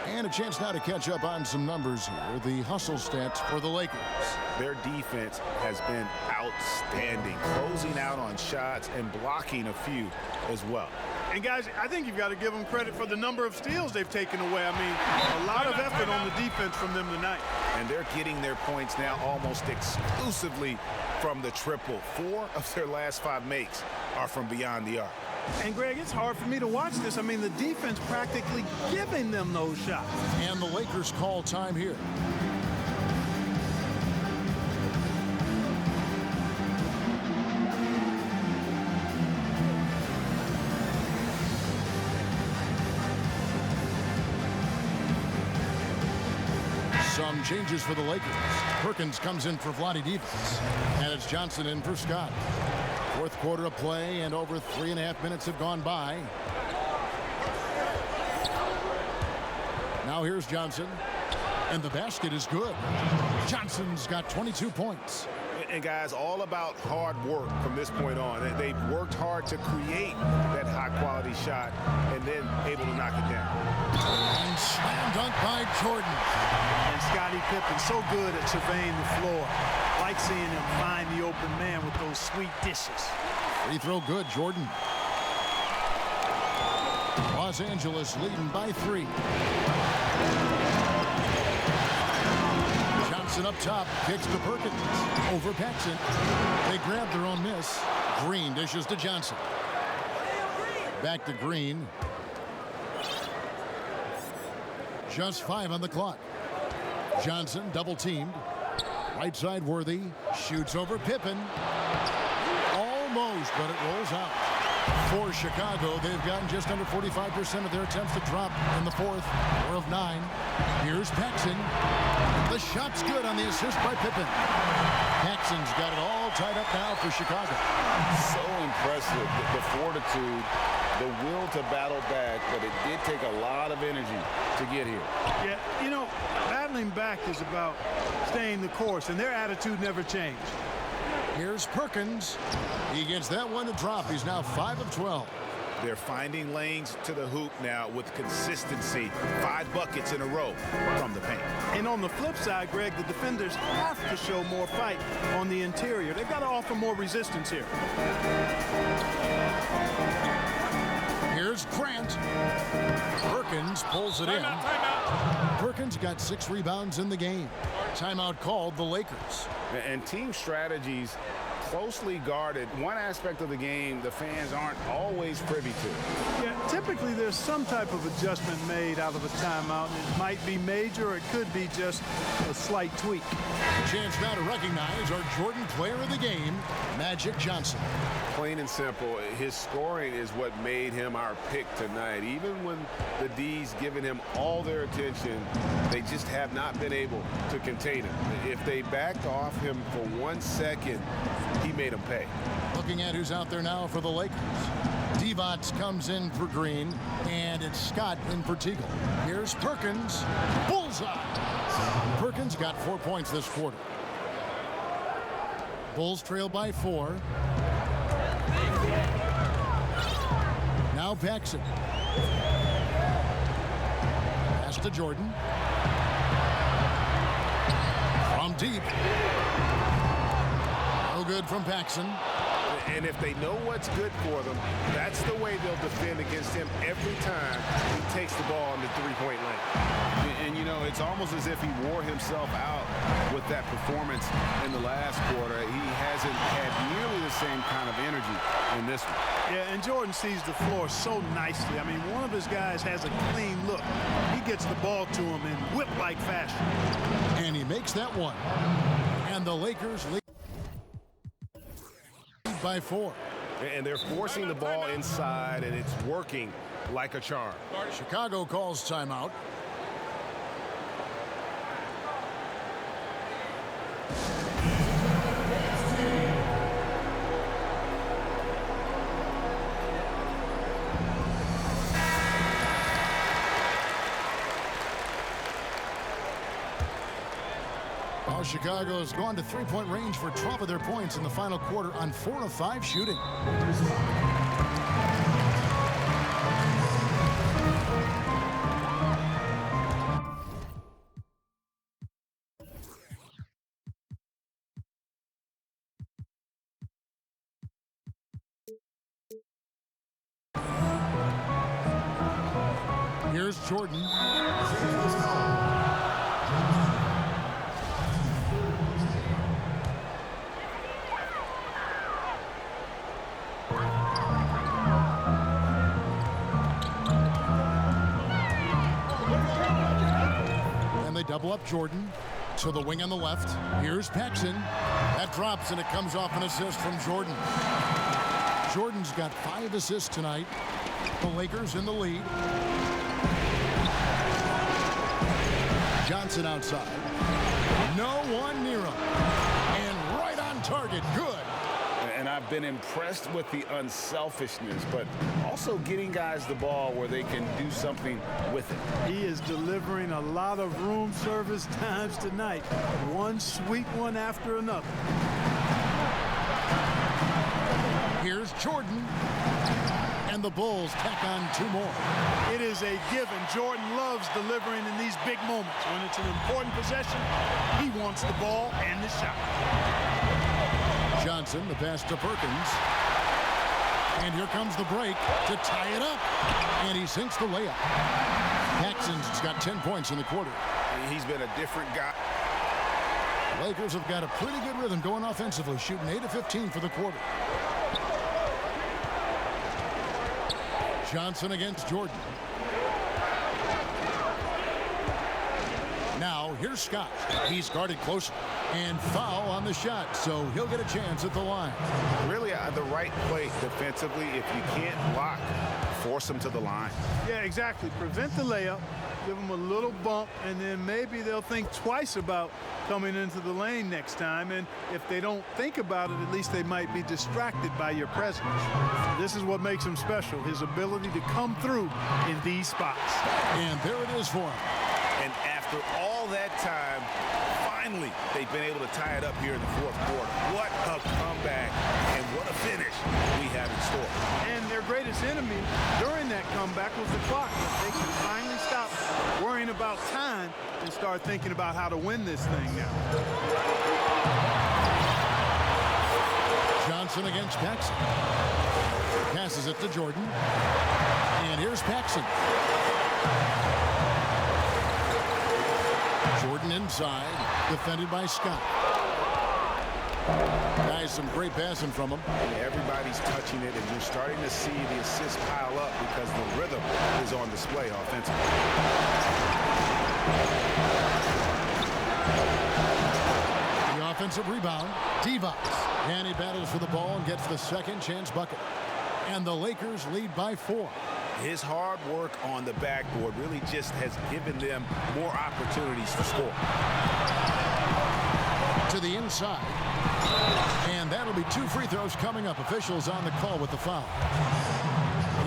And a chance now to catch up on some numbers here. The hustle stats for the Lakers. Their defense has been outstanding, closing out on shots and blocking a few as well. And guys, I think you've got to give them credit for the number of steals they've taken away. I mean, a lot of effort on the defense from them tonight. And they're getting their points now almost exclusively from the triple. 4 of their last 5 makes are from beyond the arc. And Greg, it's hard for me to watch this. I mean, the defense practically giving them those shots. And the Lakers call time here. Some changes for the Lakers. Perkins comes in for Vlade Divac. And it's Johnson in for Scott. Fourth quarter of play, and over 3.5 minutes have gone by. Now here's Johnson. And the basket is good. Johnson's got 22 points. And guys, all about hard work from this point on. They've worked hard to create that high-quality shot and then able to knock it down. And slam dunk by Jordan. And Scottie Pippen so good at surveying the floor. Like seeing him find the open man with those sweet dishes. Free throw good, Jordan. Los Angeles leading by 3. Johnson up top, kicks to Perkins. Over Paxson. They grab their own miss. Green dishes to Johnson. Back to Green. Just 5 on the clock. Johnson double teamed. Right side Worthy. Shoots over Pippen. Almost, but it rolls out. For Chicago, they've gotten just under 45% of their attempts to drop in the fourth, 4 of 9. Here's Paxson. The shot's good on the assist by Pippen. Paxson's got it all tied up now for Chicago. So impressive, the fortitude, the will to battle back, but it did take a lot of energy to get here. Yeah, you know, battling back is about staying the course, and their attitude never changed. Here's Perkins. He gets that one to drop. He's now 5 of 12. They're finding lanes to the hoop now with consistency. 5 buckets in a row from the paint. And on the flip side, Greg, the defenders have to show more fight on the interior. They've got to offer more resistance here. Here's Grant. Perkins pulls it in. Perkins got 6 rebounds in the game. Timeout called the Lakers. And team strategies closely guarded. One aspect of the game the fans aren't always privy to. Yeah, typically there's some type of adjustment made out of a timeout. It might be major or it could be just a slight tweak. Chance now to recognize our Jordan player of the game, Magic Johnson. Plain and simple, his scoring is what made him our pick tonight. Even when the D's giving him all their attention, they just have not been able to contain him. If they backed off him for 1 second, he made them pay. Looking at who's out there now for the Lakers. Divac comes in for Green, and it's Scott in for Teagle. Here's Perkins. Bullseye! Perkins got 4 points this quarter. Bulls trail by 4. Now Paxson. Pass to Jordan. From deep. No good from Paxson. And if they know what's good for them, that's the way they'll defend against him every time he takes the ball in the three-point lane. And, you know, it's almost as if he wore himself out with that performance in the last quarter. He hasn't had nearly the same kind of energy in this one. Yeah, and Jordan sees the floor so nicely. I mean, one of his guys has a clean look. He gets the ball to him in whip-like fashion. And he makes that one. And the Lakers lead by 4. And they're forcing the ball inside, and it's working like a charm. Chicago calls timeout. Chicago has gone to three-point range for 12 of their points in the final quarter on 4 of 5 shooting. Here's Jordan. Double up Jordan to the wing on the left. Here's Paxson. That drops and it comes off an assist from Jordan. Jordan's got 5 assists tonight. The Lakers in the lead. Johnson outside. No one near him. And right on target. Good. And I've been impressed with the unselfishness, but also getting guys the ball where they can do something with it. He is delivering a lot of room service times tonight. One sweet one after another. Here's Jordan. And the Bulls tack on 2 more. It is a given. Jordan loves delivering in these big moments. When it's an important possession, he wants the ball and the shot. Johnson, the pass to Perkins. And here comes the break to tie it up. And he sinks the layup. Paxson's got 10 points in the quarter. He's been a different guy. Lakers have got a pretty good rhythm going offensively, shooting 8 of 15 for the quarter. Johnson against Jordan. Now, here's Scott. He's guarded closely. And foul on the shot, so he'll get a chance at the line. Really the right play defensively. If you can't block, force him to the line. Yeah, exactly. Prevent the layup, give them a little bump, and then maybe they'll think twice about coming into the lane next time. And if they don't think about it, at least they might be distracted by your presence. This is what makes him special, his ability to come through in these spots. And there it is for him. And after all that time, finally, they've been able to tie it up here in the 4th quarter. What a comeback and what a finish we have in store. And their greatest enemy during that comeback was the clock. They can finally stop worrying about time and start thinking about how to win this thing now. Johnson against Paxson. Passes it to Jordan. And here's Paxson. Jordan inside, defended by Scott. Guys, some great passing from him. Everybody's touching it, and you're starting to see the assists pile up because the rhythm is on display offensively. The offensive rebound, Divac. And he battles for the ball and gets the second chance bucket. And the Lakers lead by 4. His hard work on the backboard really just has given them more opportunities to score. To the inside. And that'll be 2 free throws coming up. Officials on the call with the foul.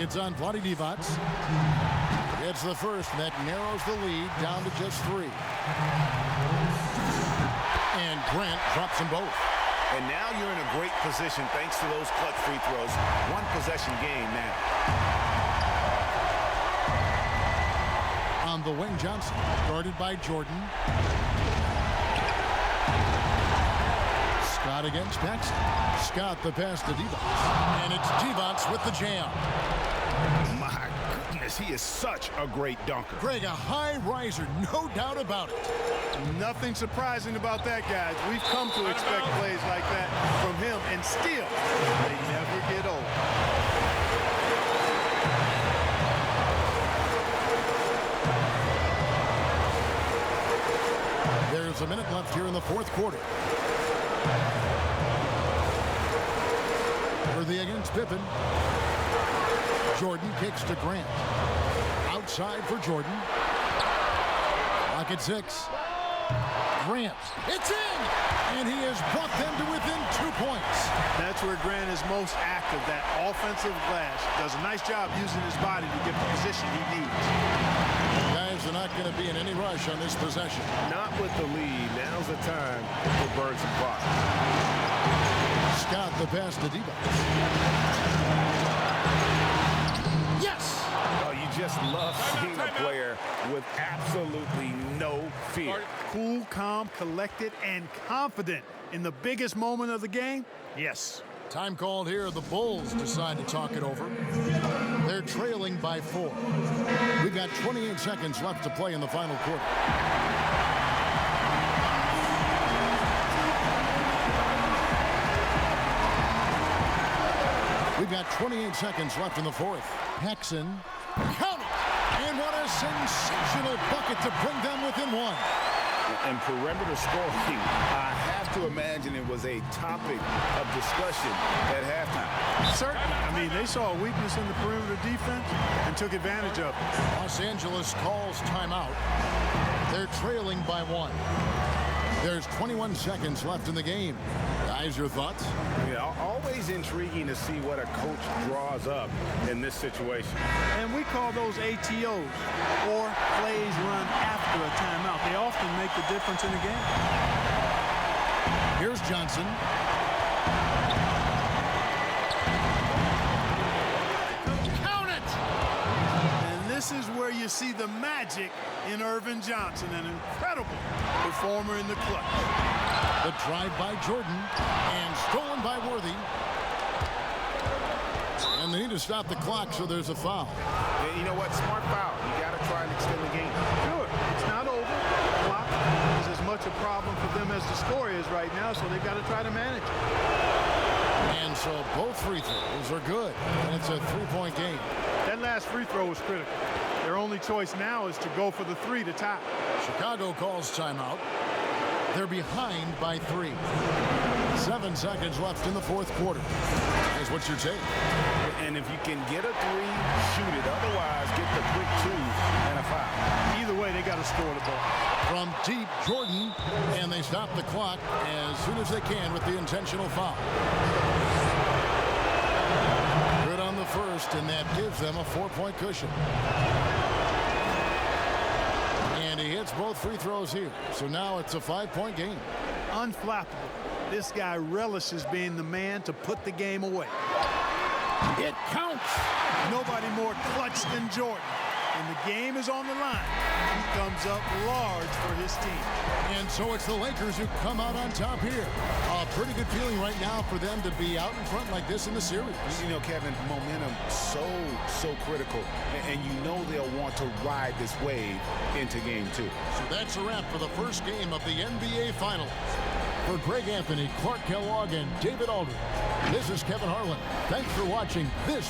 It's on Vlade Divac. It's the first. That narrows the lead down to just 3. And Grant drops them both. And now you're in a great position thanks to those clutch free throws. 1 possession game now. On the wing, Johnson, guarded by Jordan. Scott against Paxson. Scott the pass to Divac. And it's Divac with the jam. My goodness, he is such a great dunker. Greg, a high riser, no doubt about it. Nothing surprising about that, guys. We've come to expect plays like that from him, and still, they never get old. There's a minute left here in the 4th quarter. Worthy against Pippen. Jordan kicks to Grant. Outside for Jordan. Clock at 6. Grant. It's in! And he has brought them to within 2 points. That's where Grant is most active, that offensive glass. Does a nice job using his body to get the position he needs. Guys are not going to be in any rush on this possession. Not with the lead. Now's the time to burn some clock. Scott the pass to Divac. Yes! Oh, you just love seeing a player with absolutely no fear. Cool, calm, collected, and confident in the biggest moment of the game. Yes. Time called here. The Bulls decide to talk it over. They're trailing by 4. We've got 28 seconds left to play in the final quarter. We've got 28 seconds left in the 4th. Paxson, count it! And what a sensational bucket to bring them within 1. And perimeter scoring, I have to imagine it was a topic of discussion at halftime. Certainly. I mean, they saw a weakness in the perimeter defense and took advantage of it. Los Angeles calls timeout. They're trailing by 1. There's 21 seconds left in the game. Guys, your thoughts? Yeah, always intriguing to see what a coach draws up in this situation. And we call those ATOs, or plays run after a timeout. They often make the difference in a game. Here's Johnson. Count it! And this is where you see the magic in Irvin Johnson, an incredible performer in the clutch. The drive by Jordan and stolen by Worthy. And they need to stop the clock, so there's a foul. And you know what? Smart foul. You got to try and extend the game. Sure, it's not over. The clock is as much a problem for them as the score is right now, so they've got to try to manage it. And so both free throws are good, and it's a three-point game. That last free throw was critical. Their only choice now is to go for the three to tie. Chicago calls timeout. They're behind by 3. 7 seconds left in the fourth quarter. Guys, what's your take? And if you can get a 3, shoot it. Otherwise, get the quick 2 and a foul. Either way, they got to score the ball. From deep, Jordan, and they stop the clock as soon as they can with the intentional foul. Good on the first, and that gives them a 4-point cushion. And he hits both free throws here, so now it's a 5-point game. Unflappable. This guy relishes being the man to put the game away. It counts. Nobody more clutch than Jordan. And the game is on the line. He comes up large for his team. And so it's the Lakers who come out on top here. A pretty good feeling right now for them to be out in front like this in the series. You know, Kevin, momentum so critical. And you know they'll want to ride this wave into game 2. So that's a wrap for the first game of the NBA Finals. For Greg Anthony, Clark Kellogg, and David Aldridge, this is Kevin Harlan. Thanks for watching this